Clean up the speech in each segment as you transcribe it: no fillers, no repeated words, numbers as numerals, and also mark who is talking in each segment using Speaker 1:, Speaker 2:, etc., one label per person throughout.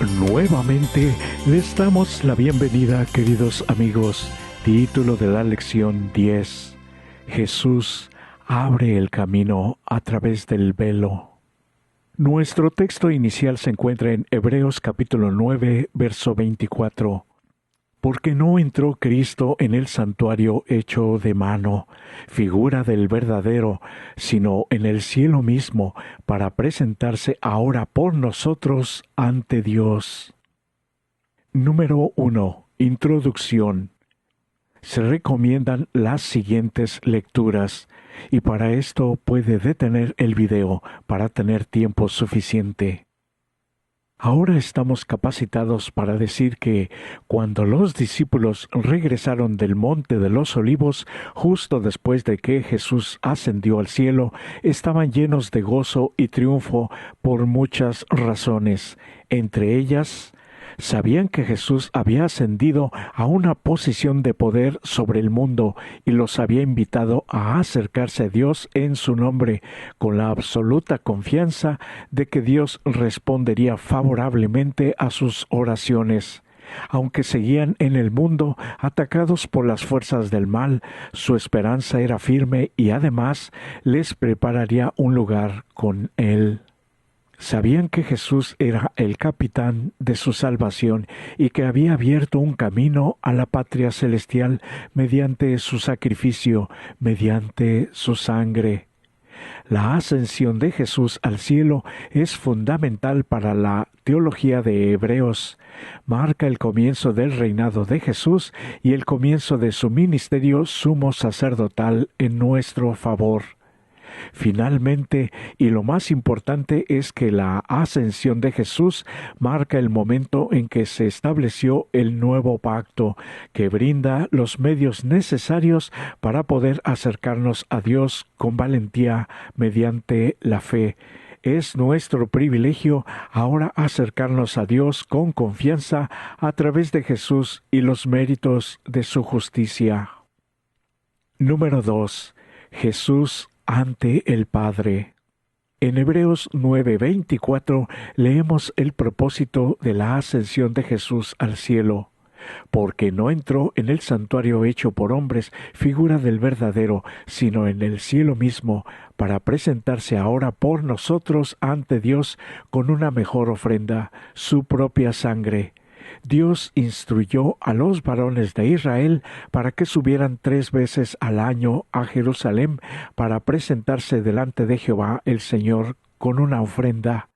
Speaker 1: Nuevamente les damos la bienvenida, queridos amigos. Título de la lección 10. Jesús abre el camino a través del velo. Nuestro texto inicial se encuentra en Hebreos capítulo 9, verso 24. Porque no entró Cristo en el santuario hecho de mano, figura del verdadero, sino en el cielo mismo, para presentarse ahora por nosotros ante Dios. Número 1. Introducción. Se recomiendan las siguientes lecturas, y para esto puede detener el video para tener tiempo suficiente. Ahora estamos capacitados para decir que cuando los discípulos regresaron del Monte de los Olivos, justo después de que Jesús ascendió al cielo, estaban llenos de gozo y triunfo por muchas razones. Entre ellas, sabían que Jesús había ascendido a una posición de poder sobre el mundo y los había invitado a acercarse a Dios en su nombre, con la absoluta confianza de que Dios respondería favorablemente a sus oraciones. Aunque seguían en el mundo atacados por las fuerzas del mal, su esperanza era firme y además les prepararía un lugar con Él. Sabían que Jesús era el capitán de su salvación y que había abierto un camino a la patria celestial mediante su sacrificio, mediante su sangre. La ascensión de Jesús al cielo es fundamental para la teología de Hebreos. Marca el comienzo del reinado de Jesús y el comienzo de su ministerio sumo sacerdotal en nuestro favor. Finalmente, y lo más importante es que la ascensión de Jesús marca el momento en que se estableció el nuevo pacto, que brinda los medios necesarios para poder acercarnos a Dios con valentía mediante la fe. Es nuestro privilegio ahora acercarnos a Dios con confianza a través de Jesús y los méritos de su justicia. Número 2. Jesús ante el Padre. En Hebreos 9:24 leemos el propósito de la ascensión de Jesús al cielo. Porque no entró en el santuario hecho por hombres, figura del verdadero, sino en el cielo mismo, para presentarse ahora por nosotros ante Dios con una mejor ofrenda, su propia sangre. Dios instruyó a los varones de Israel para que subieran 3 veces al año a Jerusalén para presentarse delante de Jehová el Señor con una ofrenda.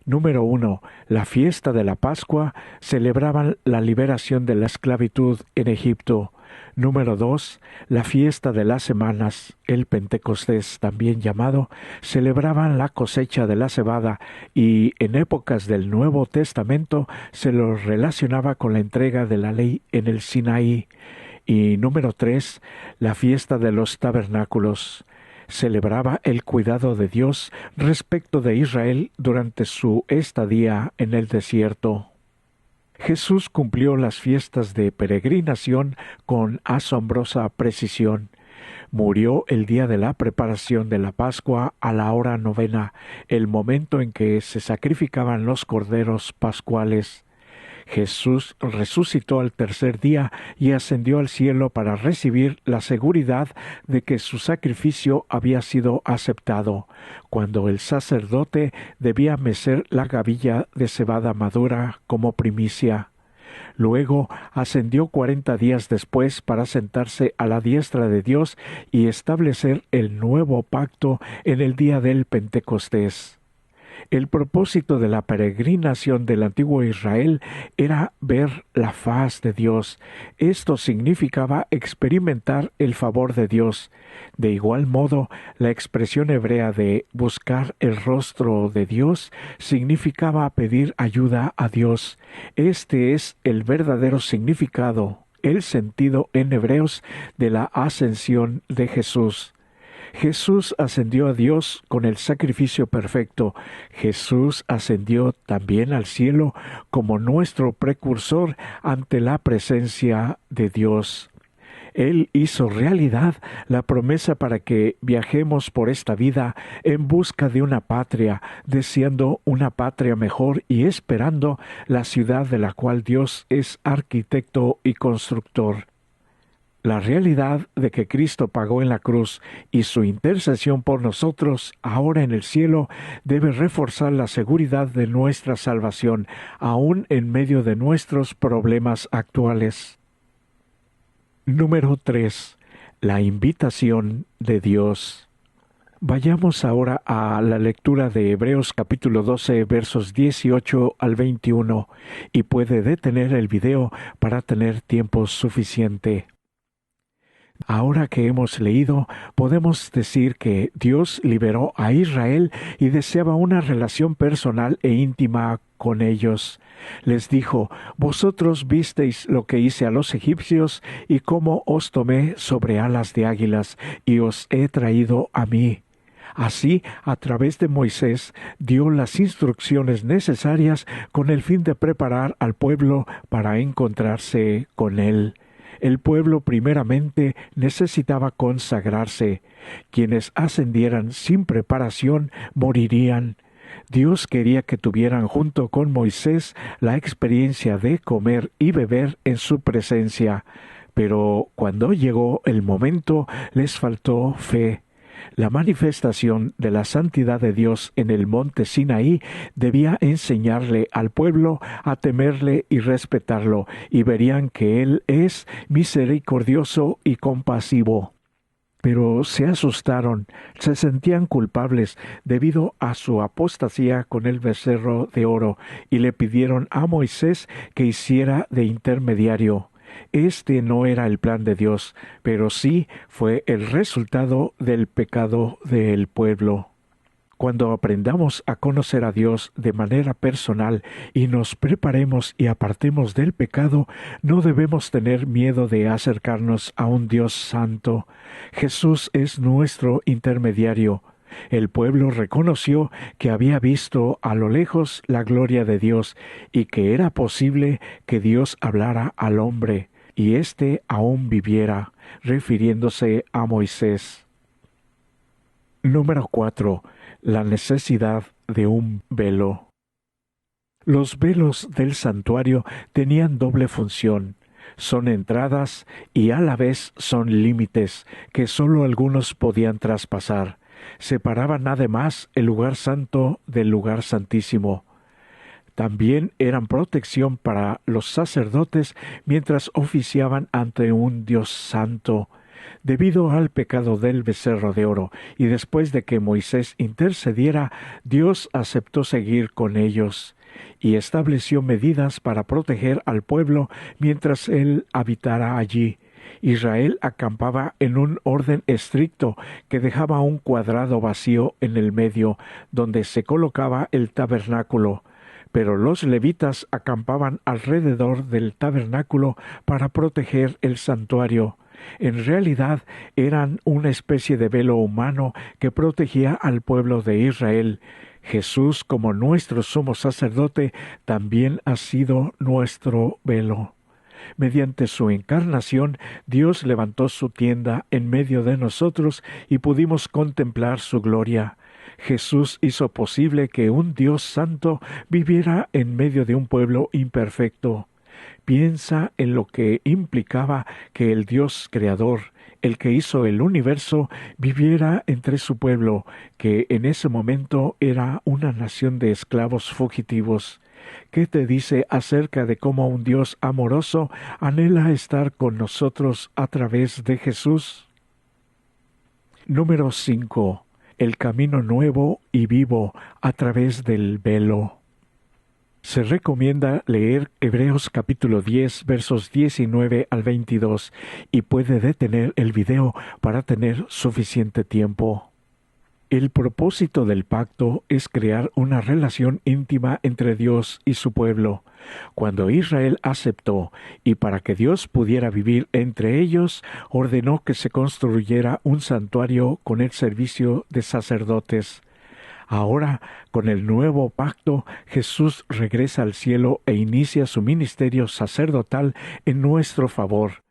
Speaker 1: Número 1. La fiesta de la Pascua celebraban la liberación de la esclavitud en Egipto. Número 2. La fiesta de las semanas, el Pentecostés también llamado, celebraban la cosecha de la cebada y en épocas del Nuevo Testamento se lo relacionaba con la entrega de la ley en el Sinaí. Y número 3. La fiesta de los tabernáculos. Celebraba el cuidado de Dios respecto de Israel durante su estadía en el desierto. Jesús cumplió las fiestas de peregrinación con asombrosa precisión. Murió el día de la preparación de la Pascua a la hora 9, el momento en que se sacrificaban los corderos pascuales. Jesús resucitó al tercer día y ascendió al cielo para recibir la seguridad de que su sacrificio había sido aceptado, cuando el sacerdote debía mecer la gavilla de cebada madura como primicia. Luego ascendió 40 días después para sentarse a la diestra de Dios y establecer el nuevo pacto en el día del Pentecostés. El propósito de la peregrinación del antiguo Israel era ver la faz de Dios. Esto significaba experimentar el favor de Dios. De igual modo, la expresión hebrea de buscar el rostro de Dios significaba pedir ayuda a Dios. Este es el verdadero significado, el sentido en Hebreos de la ascensión de Jesús. Jesús ascendió a Dios con el sacrificio perfecto. Jesús ascendió también al cielo como nuestro precursor ante la presencia de Dios. Él hizo realidad la promesa para que viajemos por esta vida en busca de una patria, deseando una patria mejor y esperando la ciudad de la cual Dios es arquitecto y constructor. La realidad de que Cristo pagó en la cruz y su intercesión por nosotros ahora en el cielo debe reforzar la seguridad de nuestra salvación, aún en medio de nuestros problemas actuales. Número 3. La invitación de Dios. Vayamos ahora a la lectura de Hebreos capítulo 12, versos 18 al 21, y puede detener el video para tener tiempo suficiente. Ahora que hemos leído, podemos decir que Dios liberó a Israel y deseaba una relación personal e íntima con ellos. Les dijo: «Vosotros visteis lo que hice a los egipcios y cómo os tomé sobre alas de águilas y os he traído a mí». Así, a través de Moisés, dio las instrucciones necesarias con el fin de preparar al pueblo para encontrarse con él. El pueblo primeramente necesitaba consagrarse. Quienes ascendieran sin preparación morirían. Dios quería que tuvieran junto con Moisés la experiencia de comer y beber en su presencia. Pero cuando llegó el momento, les faltó fe. La manifestación de la santidad de Dios en el monte Sinaí debía enseñarle al pueblo a temerle y respetarlo, y verían que Él es misericordioso y compasivo. Pero se asustaron, se sentían culpables debido a su apostasía con el becerro de oro, y le pidieron a Moisés que hiciera de intermediario. Este no era el plan de Dios, pero sí fue el resultado del pecado del pueblo. Cuando aprendamos a conocer a Dios de manera personal y nos preparemos y apartemos del pecado, no debemos tener miedo de acercarnos a un Dios santo. Jesús es nuestro intermediario. El pueblo reconoció que había visto a lo lejos la gloria de Dios y que era posible que Dios hablara al hombre y éste aún viviera, refiriéndose a Moisés. Número 4. La necesidad de un velo. Los velos del santuario tenían doble función. Son entradas y a la vez son límites que sólo algunos podían traspasar. Separaban además el lugar santo del lugar santísimo. También eran protección para los sacerdotes mientras oficiaban ante un Dios santo. Debido al pecado del becerro de oro y después de que Moisés intercediera, Dios aceptó seguir con ellos y estableció medidas para proteger al pueblo mientras él habitara allí. Israel acampaba en un orden estricto que dejaba un cuadrado vacío en el medio, donde se colocaba el tabernáculo. Pero los levitas acampaban alrededor del tabernáculo para proteger el santuario. En realidad eran una especie de velo humano que protegía al pueblo de Israel. Jesús, como nuestro sumo sacerdote, también ha sido nuestro velo. Mediante su encarnación, Dios levantó su tienda en medio de nosotros y pudimos contemplar su gloria. Jesús hizo posible que un Dios santo viviera en medio de un pueblo imperfecto. Piensa en lo que implicaba que el Dios creador, el que hizo el universo, viviera entre su pueblo, que en ese momento era una nación de esclavos fugitivos. ¿Qué te dice acerca de cómo un Dios amoroso anhela estar con nosotros a través de Jesús? Número 5. El camino nuevo y vivo a través del velo. Se recomienda leer Hebreos capítulo 10, versos 19 al 22, y puede detener el video para tener suficiente tiempo. El propósito del pacto es crear una relación íntima entre Dios y su pueblo. Cuando Israel aceptó, y para que Dios pudiera vivir entre ellos, ordenó que se construyera un santuario con el servicio de sacerdotes. Ahora, con el nuevo pacto, Jesús regresa al cielo e inicia su ministerio sacerdotal en nuestro favor.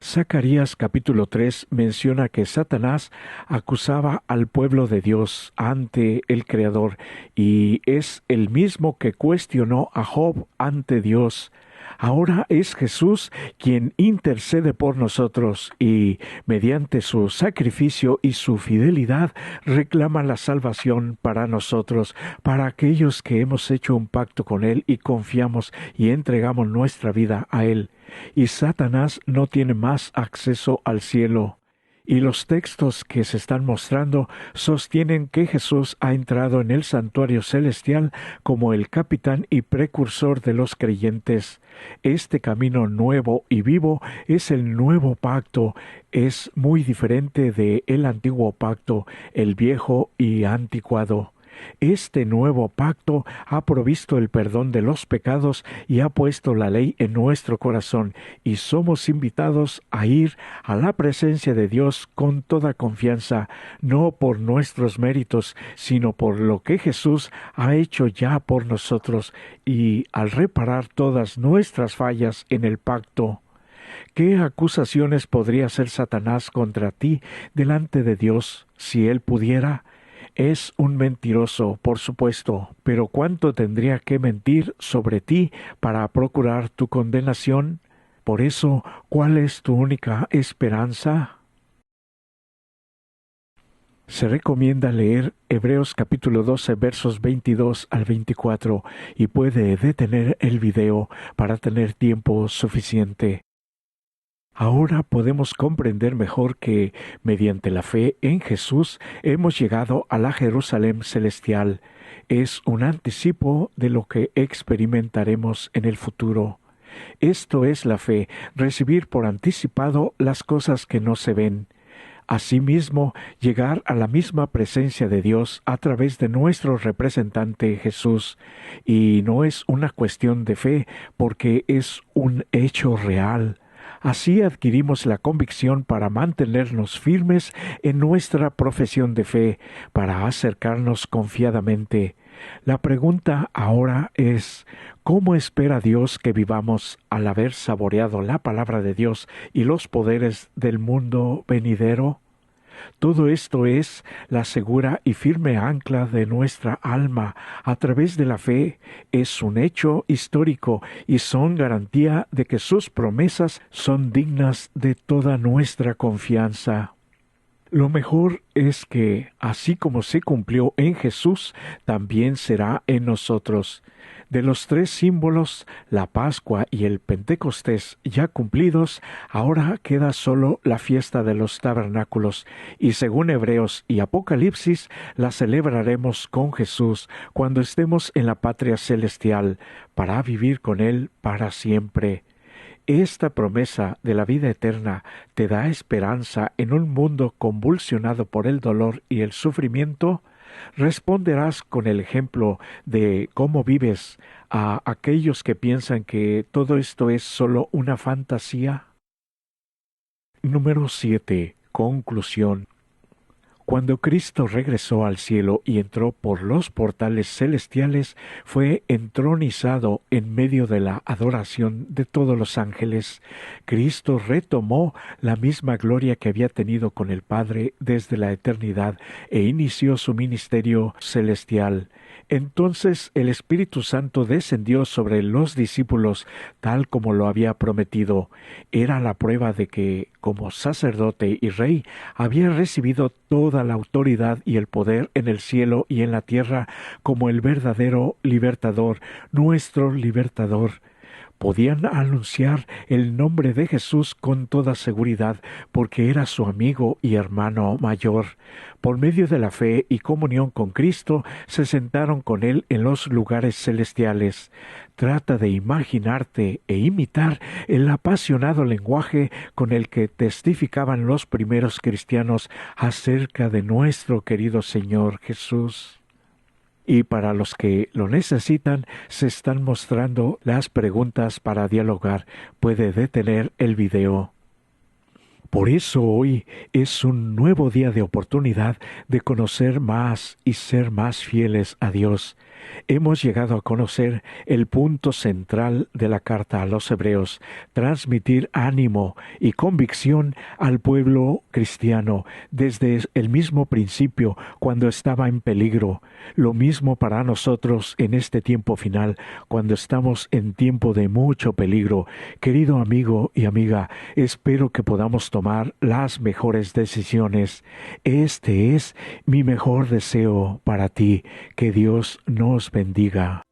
Speaker 1: Zacarías capítulo 3 menciona que Satanás acusaba al pueblo de Dios ante el Creador y es el mismo que cuestionó a Job ante Dios. Ahora es Jesús quien intercede por nosotros y, mediante su sacrificio y su fidelidad, reclama la salvación para nosotros, para aquellos que hemos hecho un pacto con Él y confiamos y entregamos nuestra vida a Él. Y Satanás no tiene más acceso al cielo. Y los textos que se están mostrando sostienen que Jesús ha entrado en el santuario celestial como el capitán y precursor de los creyentes. Este camino nuevo y vivo es el nuevo pacto, es muy diferente de el antiguo pacto, el viejo y anticuado. Este nuevo pacto ha provisto el perdón de los pecados y ha puesto la ley en nuestro corazón, y somos invitados a ir a la presencia de Dios con toda confianza, no por nuestros méritos, sino por lo que Jesús ha hecho ya por nosotros, y al reparar todas nuestras fallas en el pacto. ¿Qué acusaciones podría hacer Satanás contra ti delante de Dios si él pudiera? Es un mentiroso, por supuesto, pero ¿cuánto tendría que mentir sobre ti para procurar tu condenación? Por eso, ¿cuál es tu única esperanza? Se recomienda leer Hebreos capítulo 12 versos 22 al 24 y puede detener el video para tener tiempo suficiente. Ahora podemos comprender mejor que, mediante la fe en Jesús, hemos llegado a la Jerusalén celestial. Es un anticipo de lo que experimentaremos en el futuro. Esto es la fe, recibir por anticipado las cosas que no se ven. Asimismo, llegar a la misma presencia de Dios a través de nuestro representante Jesús. Y no es una cuestión de fe, porque es un hecho real. Así adquirimos la convicción para mantenernos firmes en nuestra profesión de fe, para acercarnos confiadamente. La pregunta ahora es, ¿cómo espera Dios que vivamos al haber saboreado la palabra de Dios y los poderes del mundo venidero? Todo esto es la segura y firme ancla de nuestra alma a través de la fe. Es un hecho histórico y son garantía de que sus promesas son dignas de toda nuestra confianza. Lo mejor es que, así como se cumplió en Jesús, también será en nosotros. De los tres símbolos, la Pascua y el Pentecostés ya cumplidos, ahora queda solo la fiesta de los tabernáculos, y según Hebreos y Apocalipsis, la celebraremos con Jesús cuando estemos en la patria celestial, para vivir con Él para siempre. Esta promesa de la vida eterna te da esperanza en un mundo convulsionado por el dolor y el sufrimiento. Responderás con el ejemplo de cómo vives a aquellos que piensan que todo esto es solo una fantasía. Número 7. Conclusión. Cuando Cristo regresó al cielo y entró por los portales celestiales, fue entronizado en medio de la adoración de todos los ángeles. Cristo retomó la misma gloria que había tenido con el Padre desde la eternidad e inició su ministerio celestial. Entonces el Espíritu Santo descendió sobre los discípulos tal como lo había prometido. Era la prueba de que, como sacerdote y rey, había recibido toda la autoridad y el poder en el cielo y en la tierra como el verdadero libertador, nuestro libertador. Podían anunciar el nombre de Jesús con toda seguridad porque era su amigo y hermano mayor. Por medio de la fe y comunión con Cristo, se sentaron con Él en los lugares celestiales. Trata de imaginarte e imitar el apasionado lenguaje con el que testificaban los primeros cristianos acerca de nuestro querido Señor Jesús. Y para los que lo necesitan, se están mostrando las preguntas para dialogar. Puede detener el video. Por eso hoy es un nuevo día de oportunidad de conocer más y ser más fieles a Dios. Hemos llegado a conocer el punto central de la carta a los Hebreos: transmitir ánimo y convicción al pueblo cristiano desde el mismo principio cuando estaba en peligro. Lo mismo para nosotros en este tiempo final, cuando estamos en tiempo de mucho peligro. Querido amigo y amiga, espero que podamos tomar las mejores decisiones. Este es mi mejor deseo para ti. Que Dios nos bendiga.